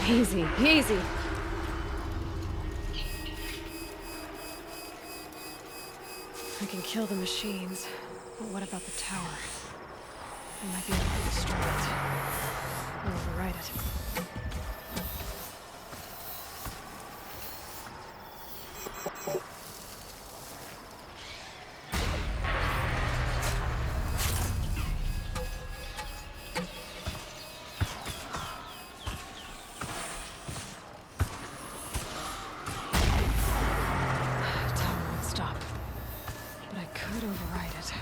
Easy, easy. I can kill the machines, but what about the tower? I might be able to destroy it. Or override it. Tower won't stop, but I could override it.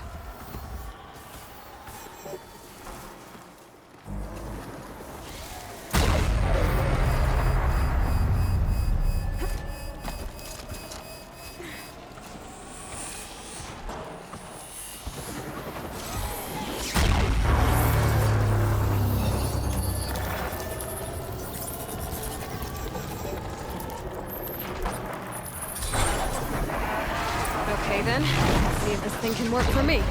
Okay then, let's see if this thing can work for me.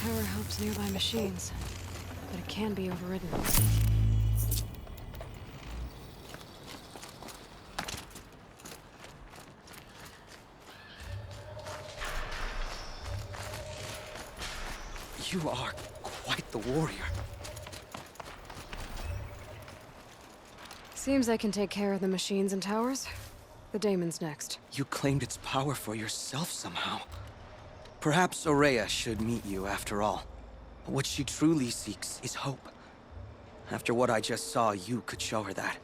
Tower helps nearby machines, but it can be overridden. You are quite the warrior. Seems I can take care of the machines and towers. The daemon's next. You claimed its power for yourself somehow. Perhaps Aurea should meet you after all. What she truly seeks is hope. After what I just saw, you could show her that.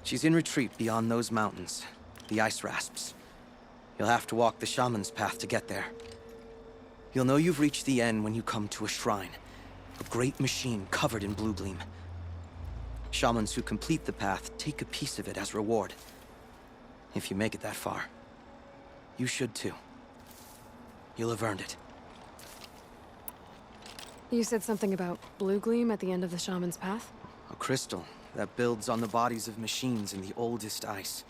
She's in retreat beyond those mountains, the ice rasps. You'll have to walk the shaman's path to get there. You'll know you've reached the end when you come to a shrine, a great machine covered in blue gleam. Shamans who complete the path take a piece of it as reward. If you make it that far, you should too. You'll have earned it. You said something about blue gleam at the end of the shaman's path? A crystal that builds on the bodies of machines in the oldest ice.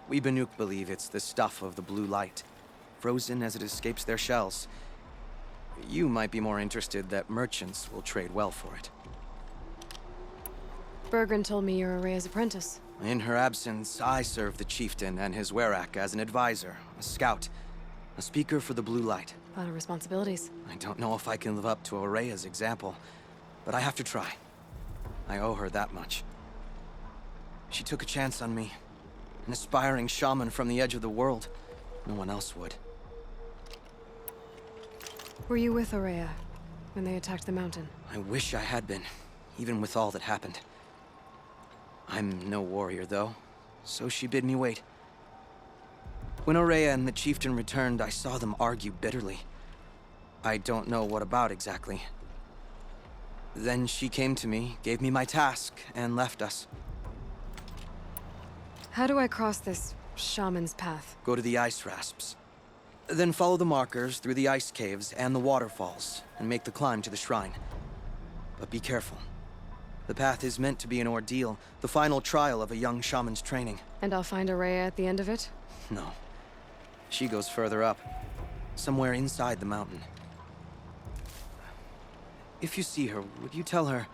We Banuk believe it's the stuff of the blue light, frozen as it escapes their shells. You might be more interested that merchants will trade well for it. Bergren told me you're Aurea's apprentice. In her absence, I serve the chieftain and his werak as an advisor, a scout, a speaker for the blue light. A lot of responsibilities. I don't know if I can live up to Aurea's example, but I have to try. I owe her that much. She took a chance on me. An aspiring shaman from the edge of the world. No one else would. Were you with Aurea when they attacked the mountain? I wish I had been, even with all that happened. I'm no warrior, though, so she bid me wait. When Aurea and the chieftain returned, I saw them argue bitterly. I don't know what about exactly. Then she came to me, gave me my task, and left us. How do I cross this shaman's path? Go to the ice rasps. Then follow the markers through the ice caves and the waterfalls, and make the climb to the shrine. But be careful. The path is meant to be an ordeal, the final trial of a young shaman's training. And I'll find Aurea at the end of it? No. She goes further up. Somewhere inside the mountain. If you see her, would you tell her...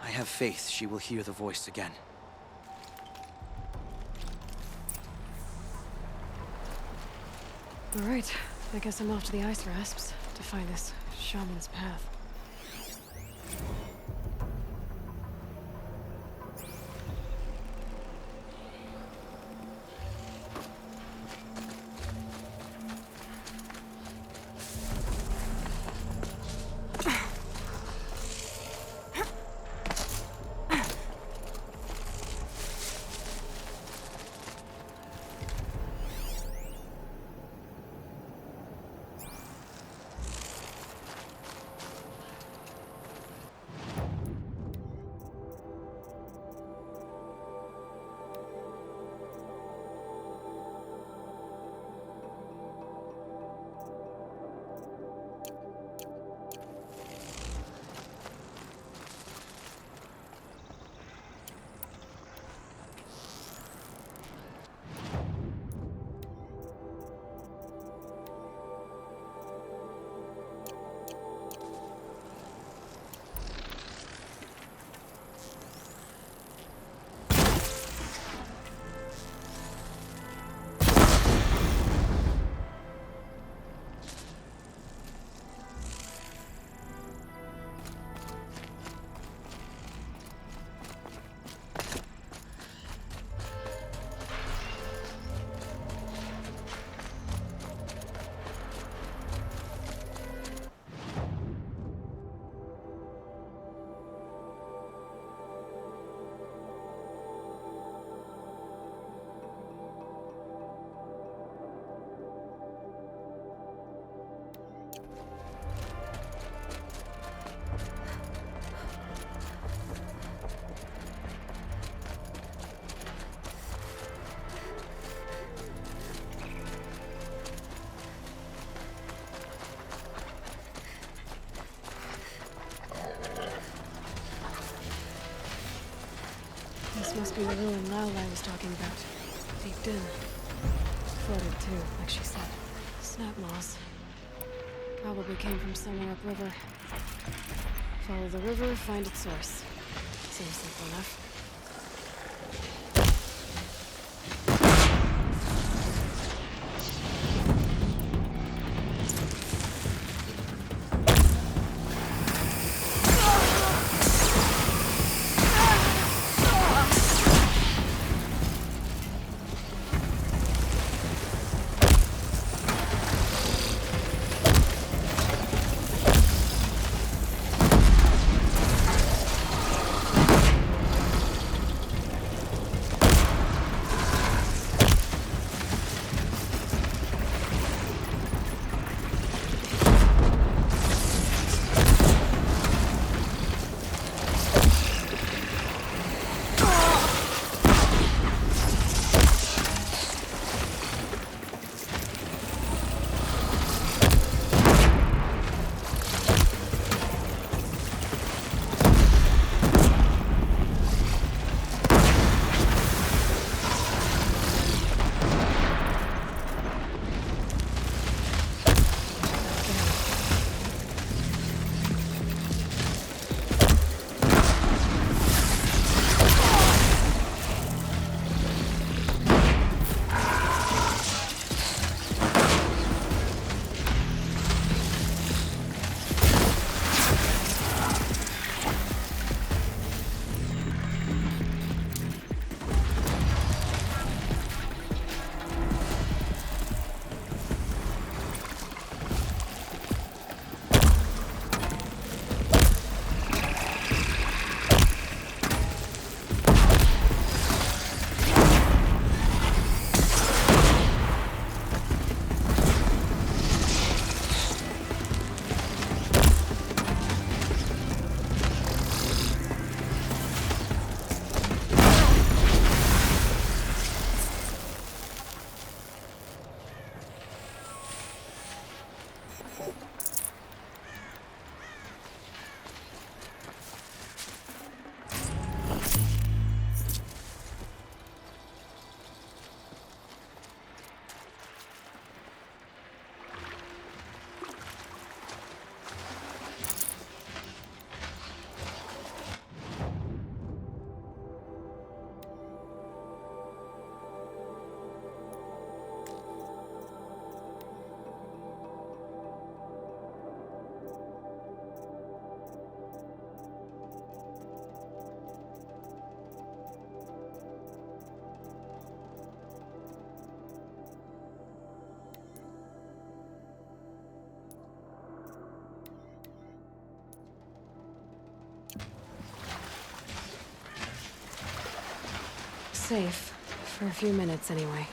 I have faith she will hear the voice again. All right. I guess I'm off to the ice rasps to find this shaman's path. This must be the ruin Lao was talking about. Leaked in. Flooded too, like she said. Snap moss. Probably came from somewhere upriver. Follow the river, find its source. Seems simple enough. Safe. For a few minutes, anyway.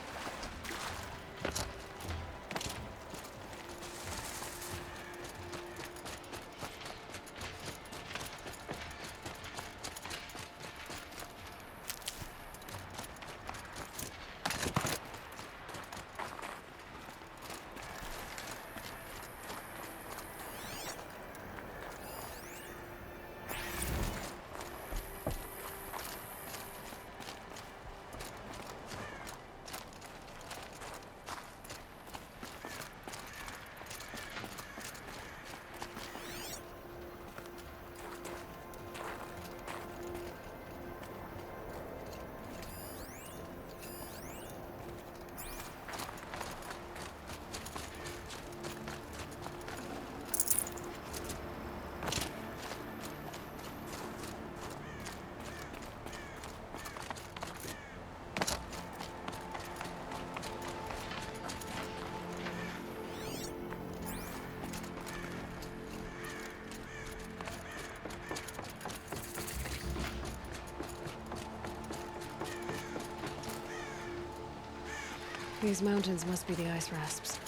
These mountains must be the ice rasps.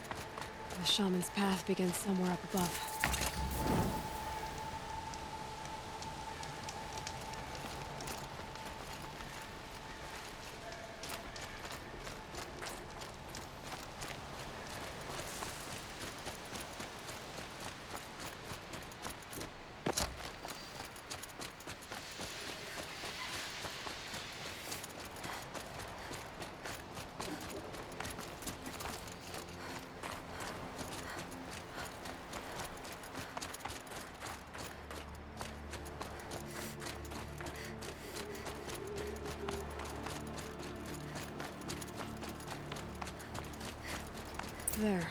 The shaman's path begins somewhere up above. There.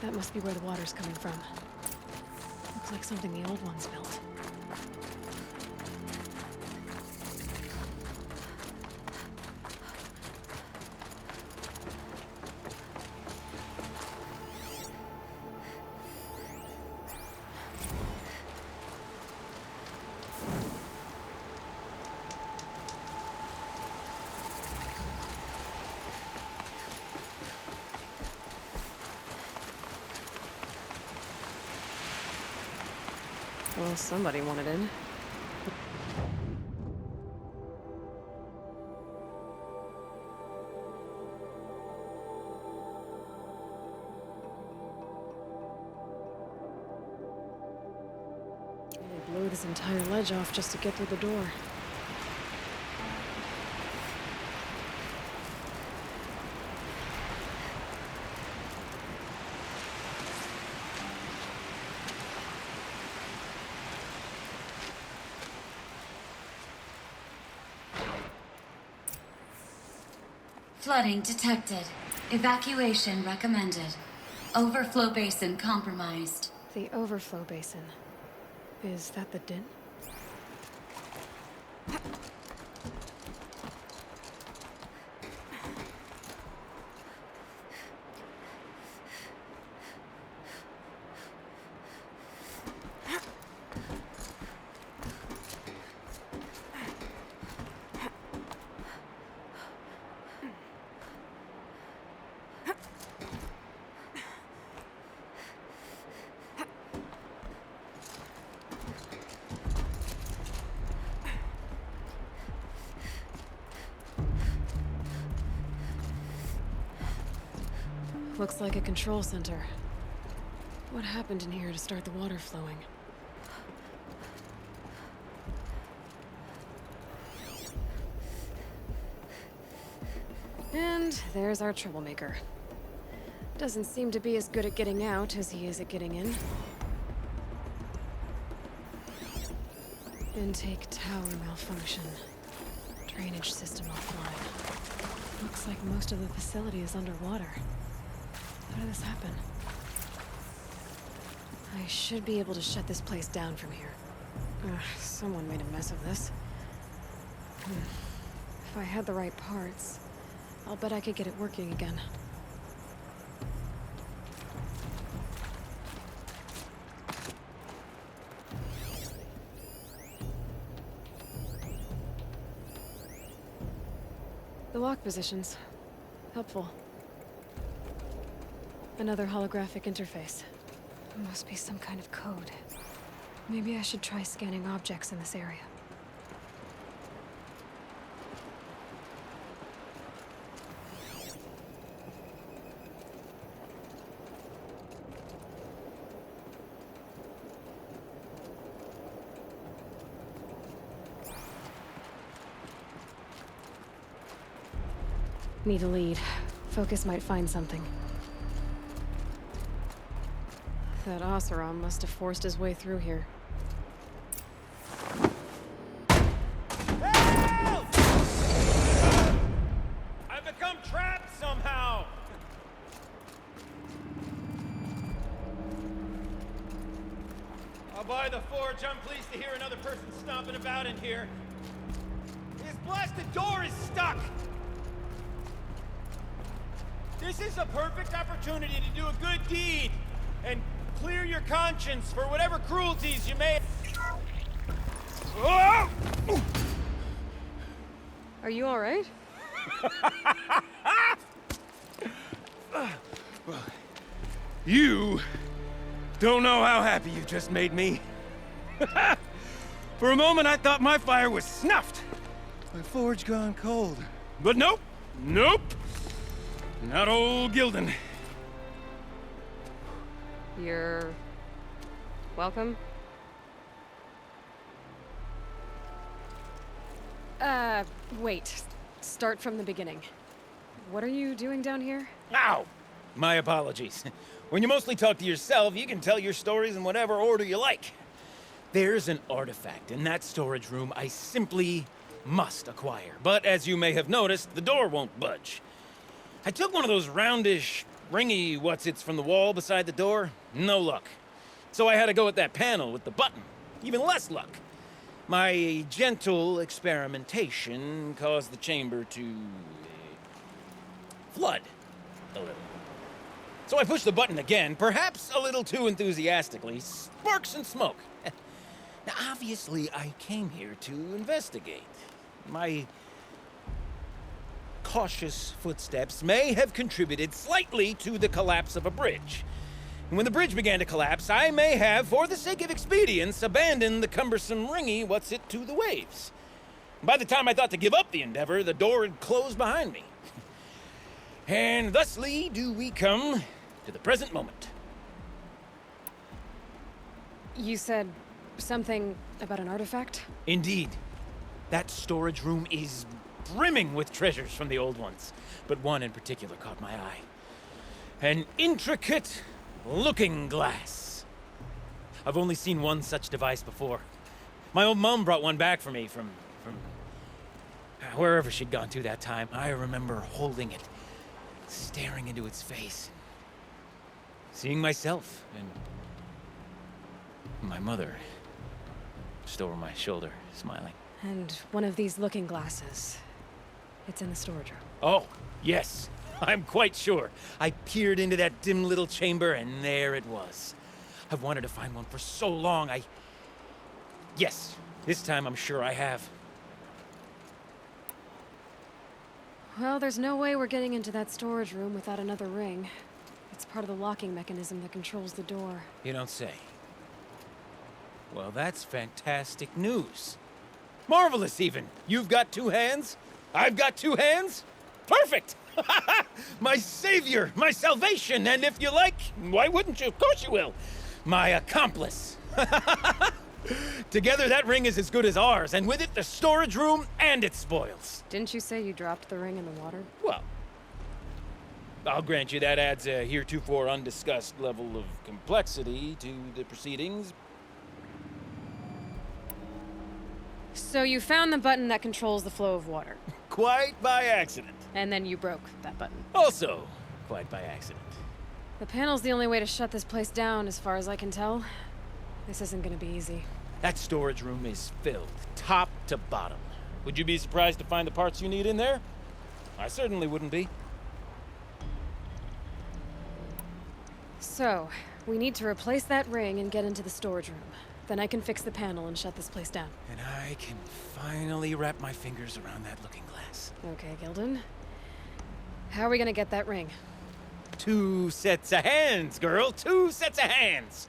That must be where the water's coming from. Looks like something the old ones built. Well, somebody wanted in. They blew this entire ledge off just to get through the door. Flooding detected. Evacuation recommended. Overflow basin compromised. The overflow basin. Is that the din? Looks like a control center. What happened in here to start the water flowing? And there's our troublemaker. Doesn't seem to be as good at getting out as he is at getting in. Intake tower malfunction. Drainage system offline. Looks like most of the facility is underwater. How did this happen? I should be able to shut this place down from here. Someone made a mess of this. If I had the right parts, I'll bet I could get it working again. The lock positions. Helpful. Another holographic interface. Must be some kind of code. Maybe I should try scanning objects in this area. Need a lead. Focus might find something. That Oseram must have forced his way through here. Help! I've become trapped somehow! I'll buy the forge. I'm pleased to hear another person stomping about in here. This blasted door is stuck! This is a perfect opportunity to do a good deed and clear your conscience for whatever cruelties you may. Oh! Are you all right? You don't know how happy you just made me. For a moment, I thought my fire was snuffed. My forge gone cold. But nope. Nope. Not old Gildan. You're... welcome? Wait. Start from the beginning. What are you doing down here? Ow! My apologies. When you mostly talk to yourself, you can tell your stories in whatever order you like. There's an artifact in that storage room I simply must acquire. But as you may have noticed, the door won't budge. I took one of those roundish, ringy what's-its from the wall beside the door. No luck. So I had to go with that panel with the button. Even less luck. My gentle experimentation caused the chamber to... flood a little. So I pushed the button again, perhaps a little too enthusiastically. Sparks and smoke. Now, obviously, I came here to investigate. My cautious footsteps may have contributed slightly to the collapse of a bridge. And when the bridge began to collapse, I may have, for the sake of expedience, abandoned the cumbersome ringy what's-it to the waves. By the time I thought to give up the endeavor, the door had closed behind me. And thusly do we come to the present moment. You said something about an artifact? Indeed. That storage room is brimming with treasures from the old ones, but one in particular caught my eye. An intricate looking glass. I've only seen one such device before. My old mum brought one back for me from wherever she'd gone to that time. I remember holding it, staring into its face, seeing myself and my mother just over my shoulder, smiling. And one of these looking glasses. It's in the storage room. Oh, yes. I'm quite sure. I peered into that dim little chamber, and there it was. I've wanted to find one for so long, Yes, this time I'm sure I have. Well, there's no way we're getting into that storage room without another ring. It's part of the locking mechanism that controls the door. You don't say. Well, that's fantastic news. Marvelous, even. You've got two hands. I've got two hands. Perfect! My savior, my salvation, and if you like, why wouldn't you? Of course you will. My accomplice. Together, that ring is as good as ours, and with it, the storage room and its spoils. Didn't you say you dropped the ring in the water? Well, I'll grant you that adds a heretofore undiscussed level of complexity to the proceedings. So you found the button that controls the flow of water, Quite by accident. and then you broke that button. Also, quite by accident. The panel's the only way to shut this place down, as far as I can tell. This isn't gonna be easy. That storage room is filled, top to bottom. Would you be surprised to find the parts you need in there? I certainly wouldn't be. So, we need to replace that ring and get into the storage room. Then I can fix the panel and shut this place down. And I can finally wrap my fingers around that looking glass. Okay, Gilden. How are we gonna get that ring? 2 sets of hands, girl. 2 sets of hands.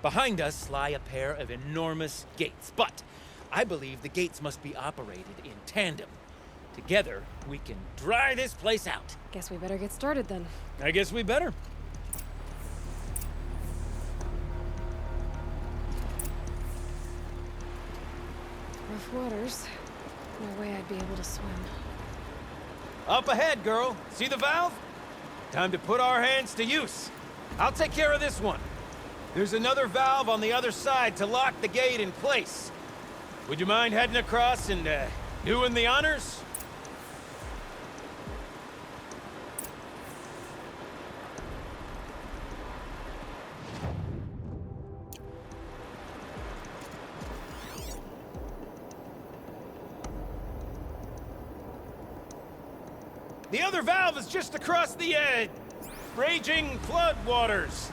Behind us lie a pair of enormous gates, but I believe the gates must be operated in tandem. Together, we can dry this place out. Guess we better get started then. I guess we better. Rough waters. No way I'd be able to swim. Up ahead, girl. See the valve? Time to put our hands to use. I'll take care of this one. There's another valve on the other side to lock the gate in place. Would you mind heading across and, doing the honors? The other valve is just across the, raging flood waters.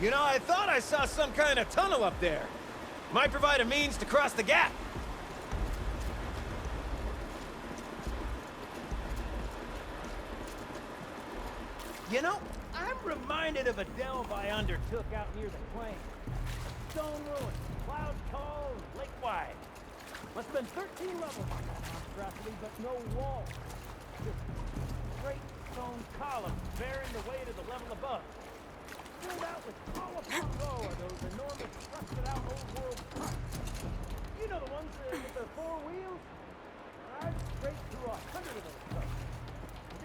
You know, I thought I saw some kind of tunnel up there. Might provide a means to cross the gap. You know, I'm reminded of a delve I undertook out near the plain. Stone ruins, cloud tall, and lake wide. Must have been 13 levels on that monstrosity, but no walls. Just straight stone columns bearing the weight of the level above. Filled out with row upon row of those enormous rusted-out old-world trucks. You know the ones with the 4 wheels? I've straight through 100 of those trucks.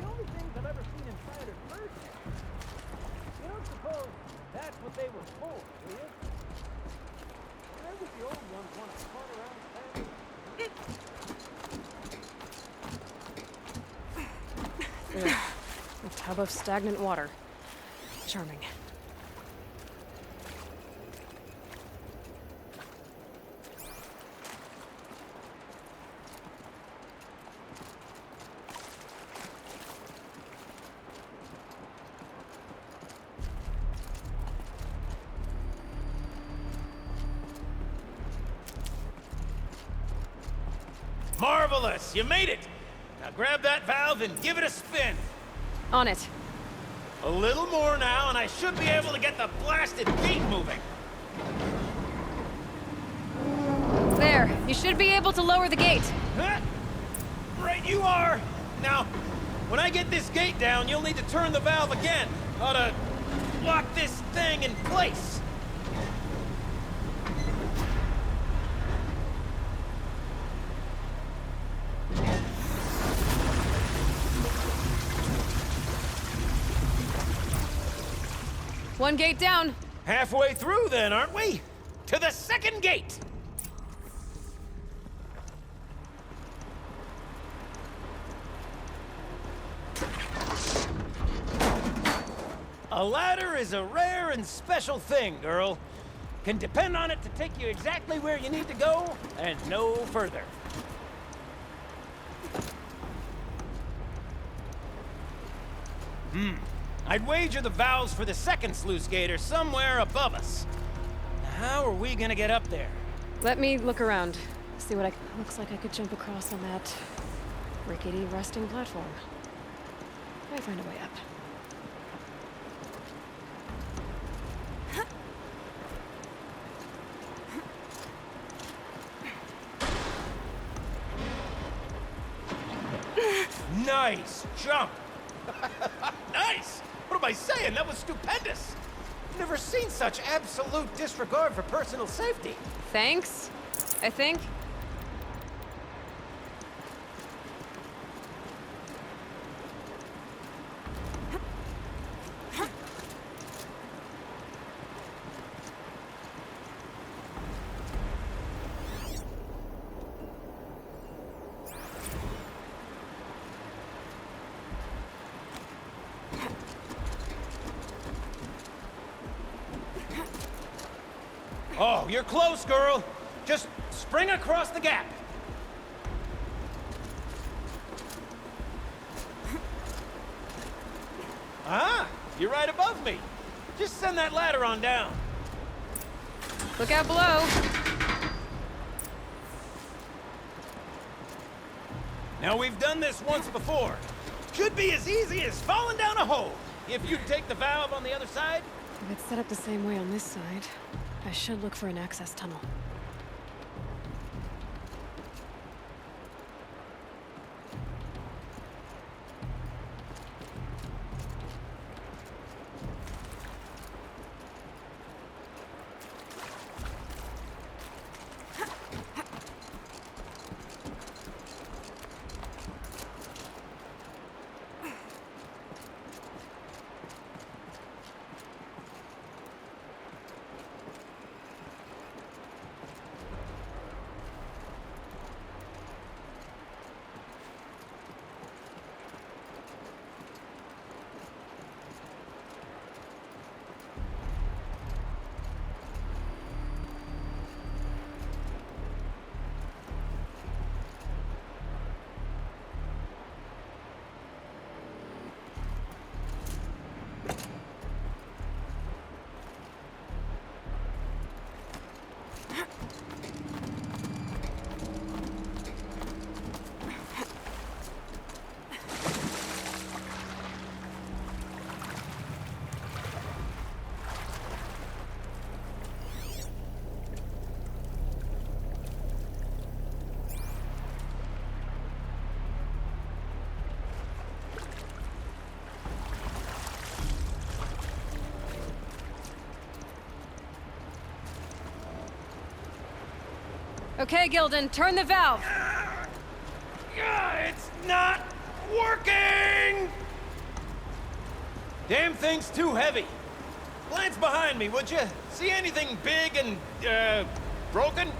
The only things I've ever seen inside are birds. You don't suppose that's what they were for, do you? Where would the old ones want to run around the family? A tub of stagnant water. Charming. Marvelous! You made it! Now grab that valve and give it a spin. On it. A little more now, and I should be able to get the blasted gate moving. There. You should be able to lower the gate. Huh? Right you are! Now, when I get this gate down, you'll need to turn the valve again. Ought to lock this thing in place. One gate down. Halfway through then, aren't we? To the second gate! A ladder is a rare and special thing, girl. Can depend on it to take you exactly where you need to go, and no further. I'd wager the valves for the second sluice gate are somewhere above us. How are we gonna get up there? Let me look around. See what I... Looks like I could jump across on that. Rickety resting platform. I find a way up. Nice jump! Nice! What am I saying? That was stupendous! Never seen such absolute disregard for personal safety. Thanks, I think. Oh, you're close, girl. Just spring across the gap. Ah, you're right above me. Just send that ladder on down. Look out below. Now, we've done this once before. Should be as easy as falling down a hole. If you take the valve on the other side. If it's set up the same way on this side, I should look for an access tunnel. Okay, Gildan, turn the valve. It's not working! Damn thing's too heavy. Glance behind me, would you? See anything big and, broken?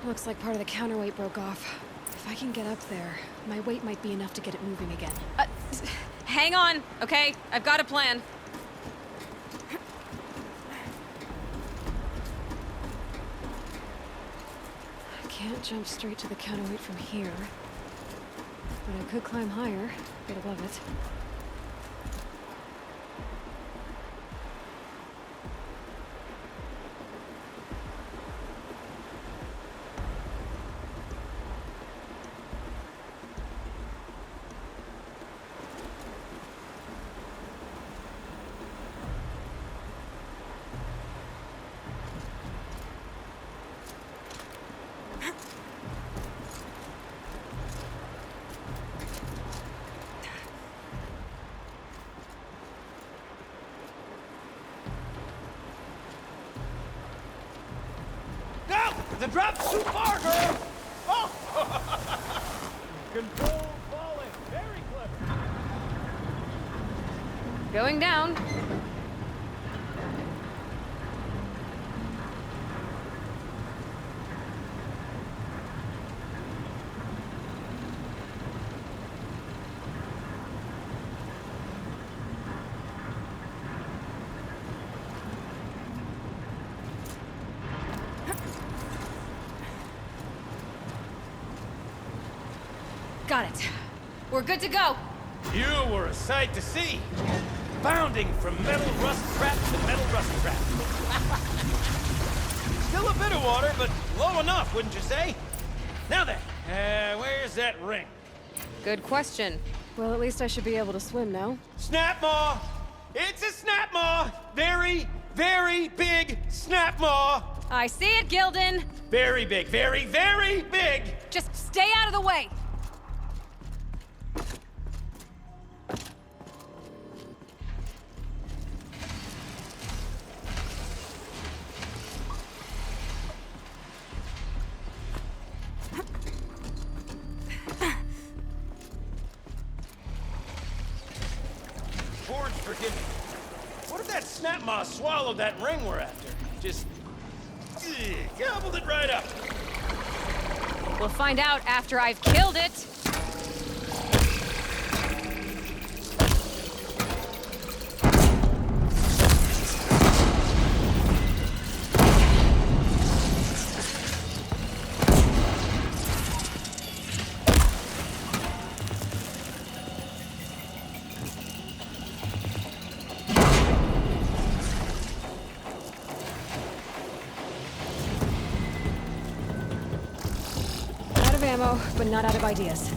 Looks like part of the counterweight broke off. If I can get up there, my weight might be enough to get it moving again. Hang on, okay? I've got a plan. I can't jump straight to the counterweight from here. But I could climb higher, get above it. No! The drop's too far, girl! Going down. Got it. We're good to go. You were a sight to see. Bounding from metal rust trap to metal rust trap. Still a bit of water, but low enough, wouldn't you say? Now then, where's that ring? Good question. Well, at least I should be able to swim now. Snap maw! It's a snap maw! Very, very big snap maw! I see it, Gildan. Very big, very, very big! Just stay out of the way. Forge, forgive me. What if that snap maw swallowed that ring we're after? Just... gobbled it right up. We'll find out after I've killed it. Out of ammo, but not out of ideas.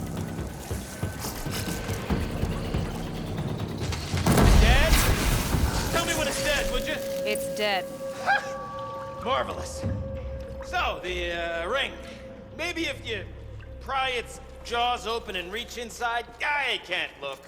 Dead? Tell me when it's dead, would you? It's dead. Marvelous. So, the, ring. Maybe if you pry its jaws open and reach inside, I can't look.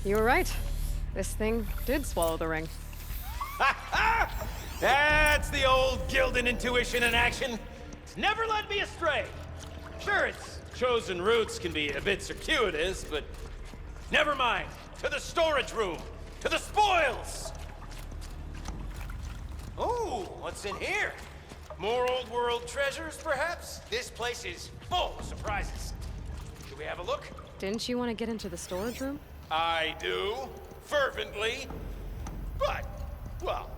You were right. This thing did swallow the ring. That's the old Gildan intuition in action. It's never led me astray. Sure, its chosen routes can be a bit circuitous, but never mind. To the storage room. To the spoils. Ooh, what's in here? More old world treasures, perhaps? This place is full of surprises. Should we have a look? Didn't you want to get into the storage room? I do, fervently. But, well,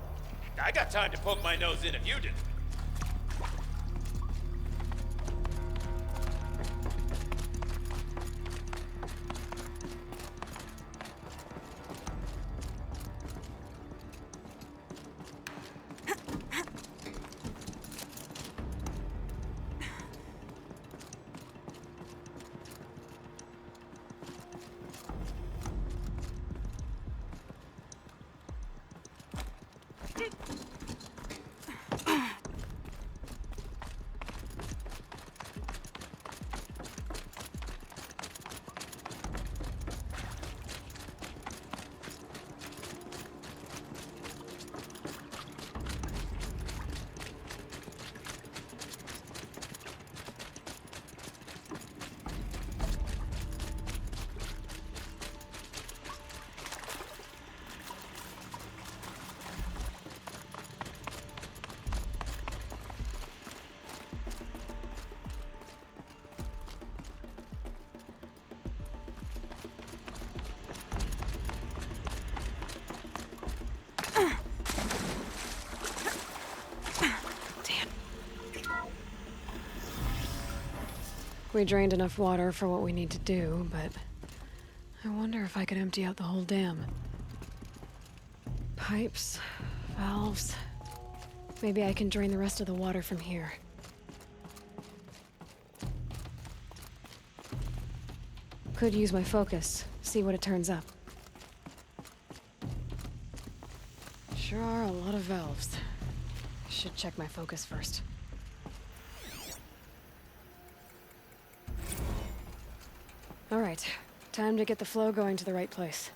I got time to poke my nose in if you didn't. We drained enough water for what we need to do, but I wonder if I could empty out the whole dam. Pipes, valves. Maybe I can drain the rest of the water from here. Could use my focus, see what it turns up. Sure are a lot of valves. Should check my focus first. All right, time to get the flow going to the right place.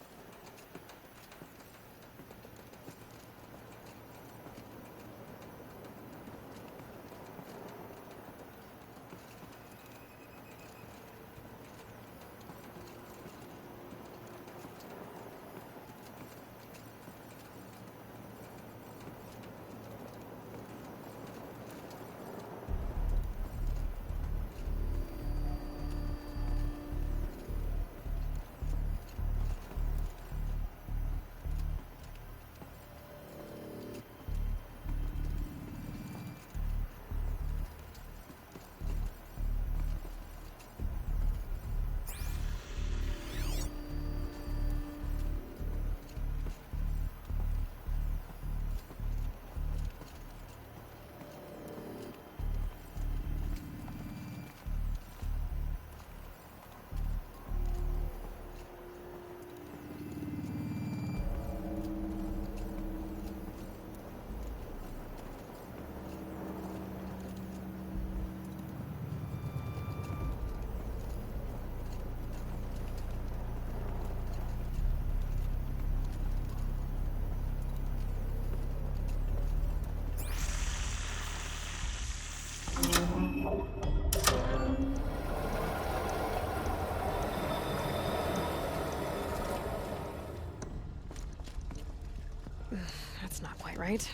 That's not quite right.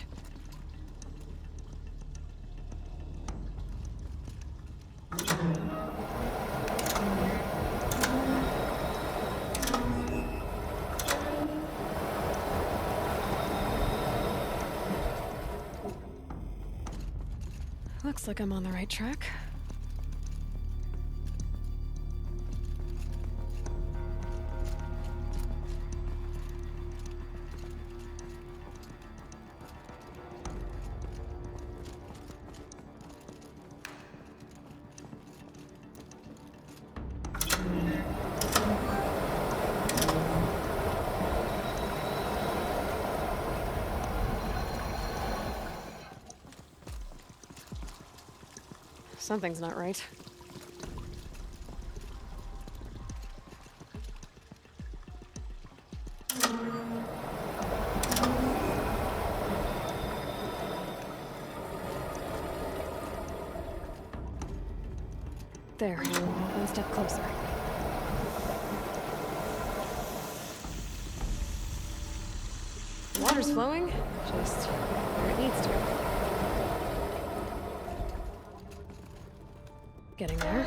Looks like I'm on the right track. Something's not right. There, one step closer. Water's flowing, just where it needs to. Getting there.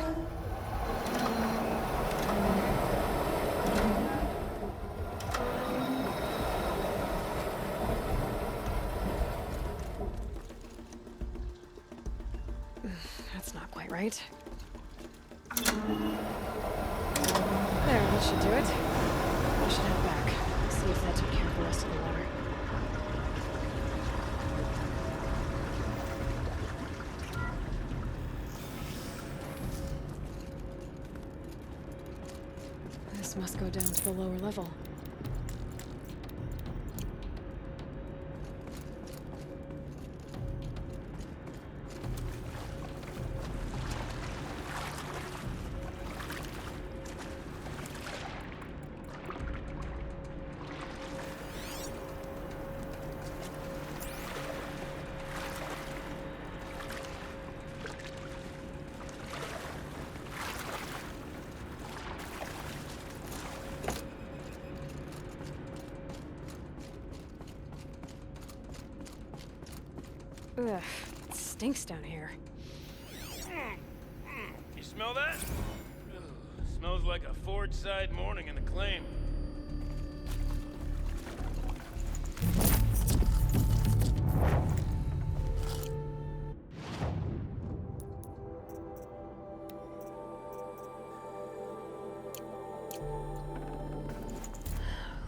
That's not quite right. There, that should do it. I should head back. See if that took care of the rest of the water. This must go down to the lower level. Ugh, it stinks down here. You smell that? Ugh, smells like a forge side morning in the claim.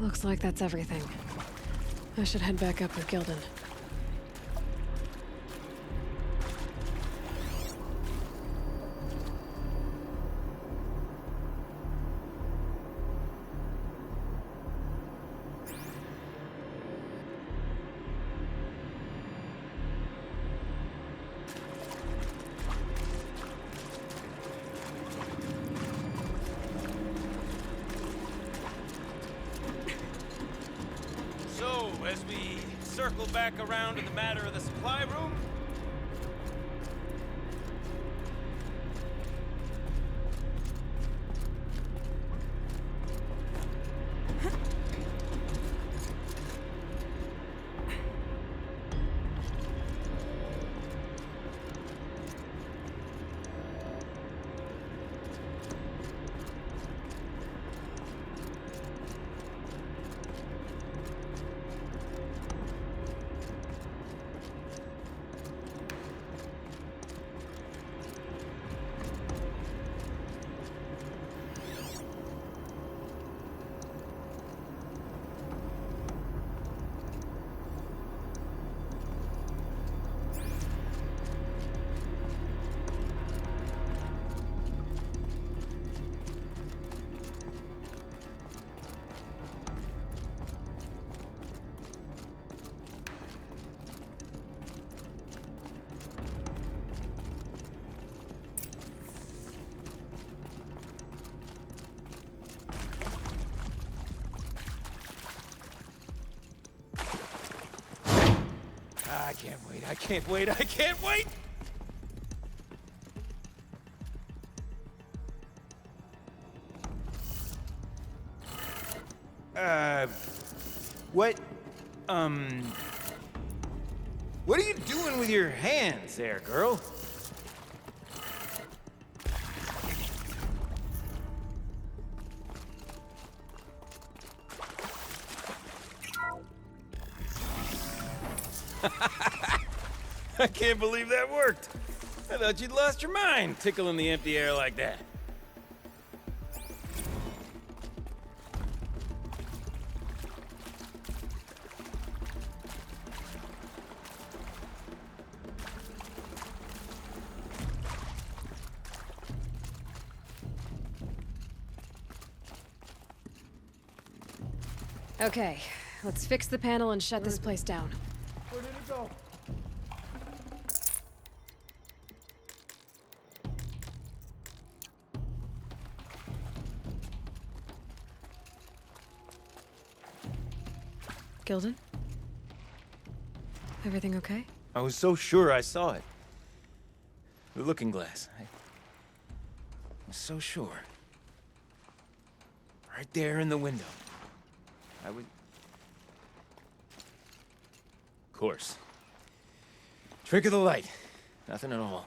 Looks like that's everything. I should head back up with Gildan. So, as we circle back around to the matter of the supply room, I can't wait, I can't wait, I can't wait! What, what are you doing with your hands there, girl? I can't believe that worked. I thought you'd lost your mind, tickling the empty air like that. Okay, let's fix the panel and shut this place down. Where did it go? Gildan? Everything okay? I was so sure I saw it. The looking glass. I was so sure. Right there in the window. I would... Of course. Trick of the light. Nothing at all.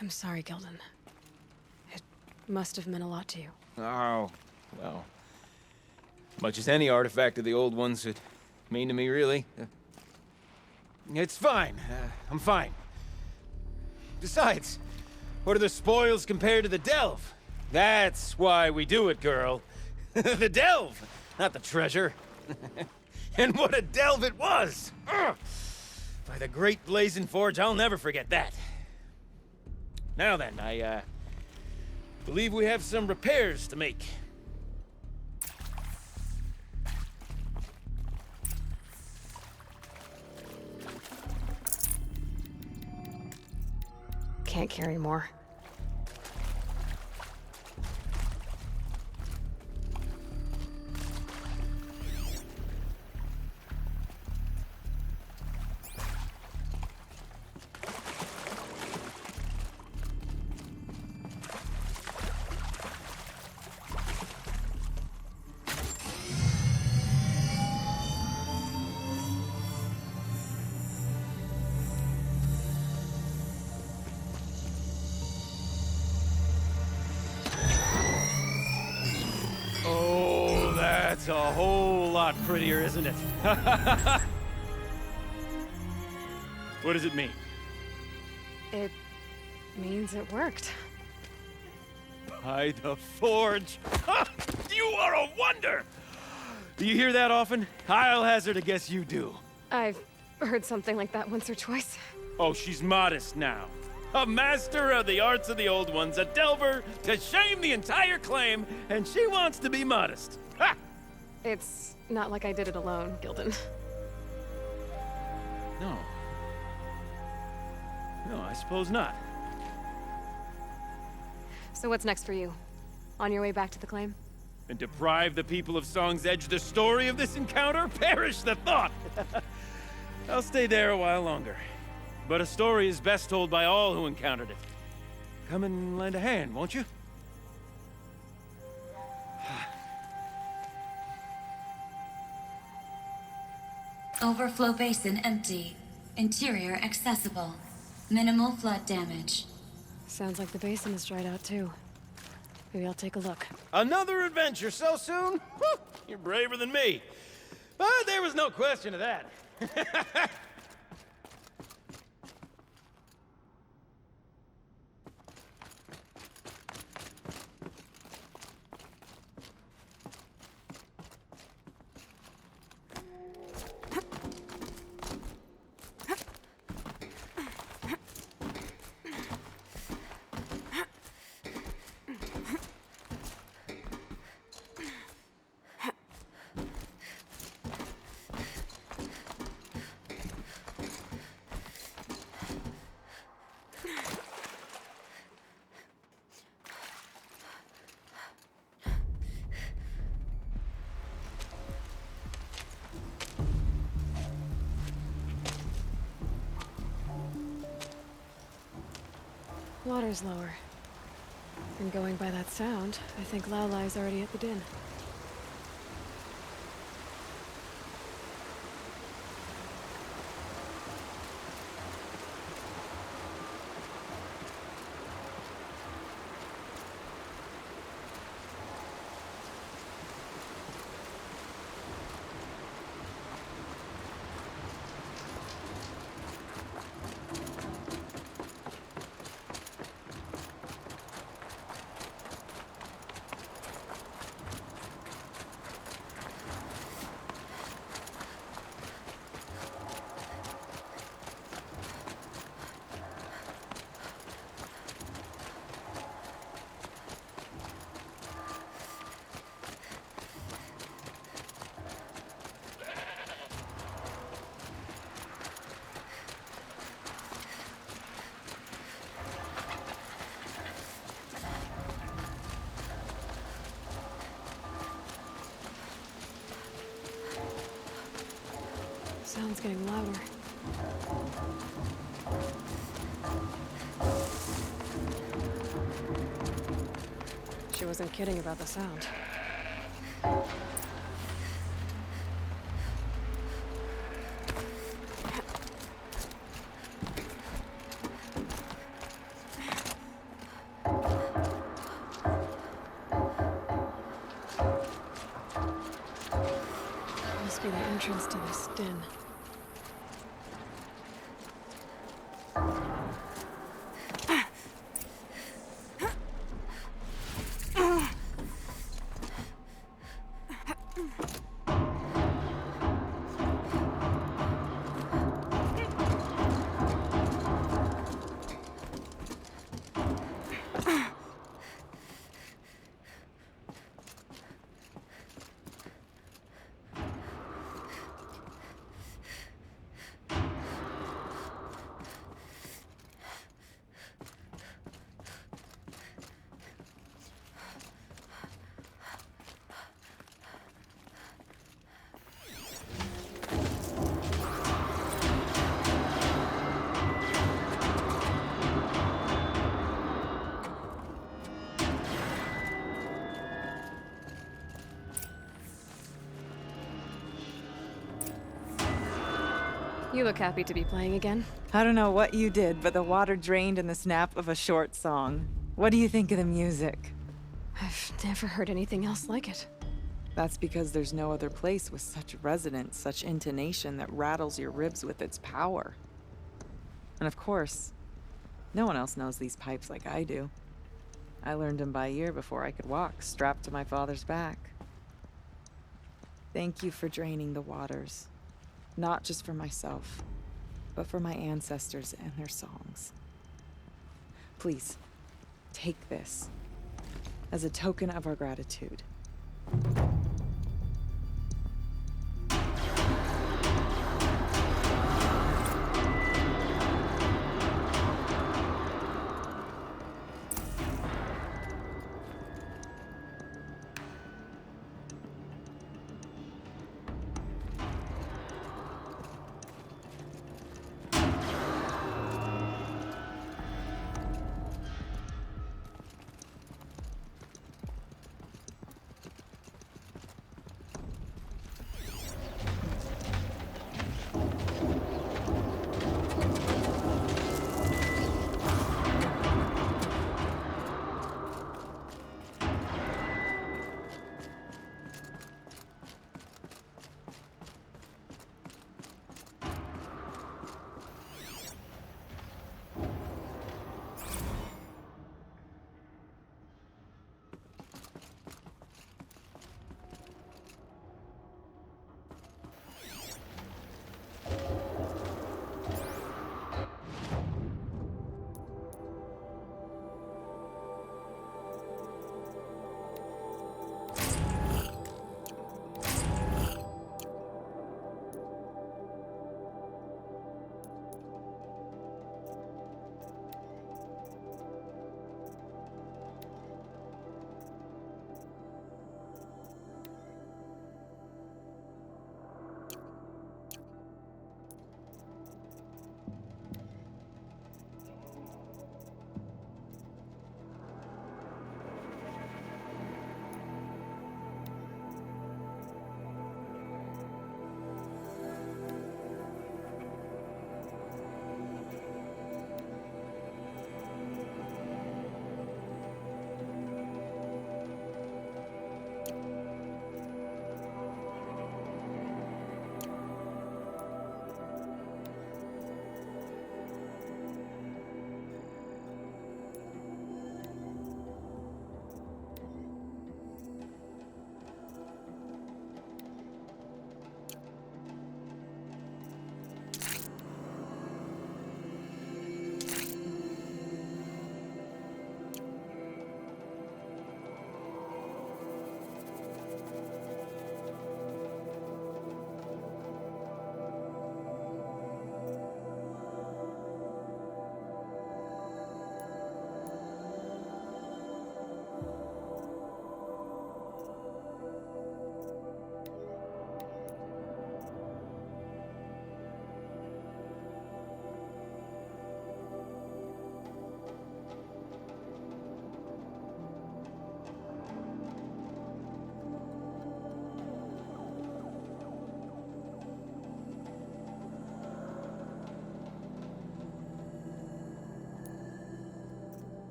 I'm sorry, Gildan. It must have meant a lot to you. Oh, well. Much as any artifact of the old ones would mean to me, really. It's fine. I'm fine. Besides, what are the spoils compared to the delve? That's why we do it, girl. The delve, not the treasure. And what a delve it was! Ugh. By the great blazing forge, I'll never forget that. Now then, I believe we have some repairs to make. Can't carry more. Oh, that's a whole lot prettier, isn't it? What does it mean? It means it worked. By the forge! Ha! You are a wonder! Do you hear that often? I'll hazard a guess you do. I've heard something like that once or twice. Oh, she's modest now. A master of the arts of the old ones, a delver to shame the entire claim, and she wants to be modest. Ha! It's not like I did it alone, Gildan. No. No, I suppose not. So what's next for you? On your way back to the claim? And deprive the people of Song's Edge the story of this encounter? Perish the thought! I'll stay there a while longer. But a story is best told by all who encountered it. Come and lend a hand, won't you? Overflow basin empty. Interior accessible. Minimal flood damage. Sounds like the basin is dried out too. Maybe I'll take a look. Another adventure so soon? Whew, you're braver than me. But there was no question of that. Water's lower. And going by that sound, I think Laolai's already at the din. Sound's getting louder. She wasn't kidding about the sound. Must be the entrance to this den. You look happy to be playing again. I don't know what you did, but the water drained in the snap of a short song. What do you think of the music? I've never heard anything else like it. That's because there's no other place with such resonance, such intonation that rattles your ribs with its power. And of course, no one else knows these pipes like I do. I learned him by ear before I could walk, strapped to my father's back. Thank you for draining the waters. Not just for myself, but for my ancestors and their songs. Please, take this as a token of our gratitude.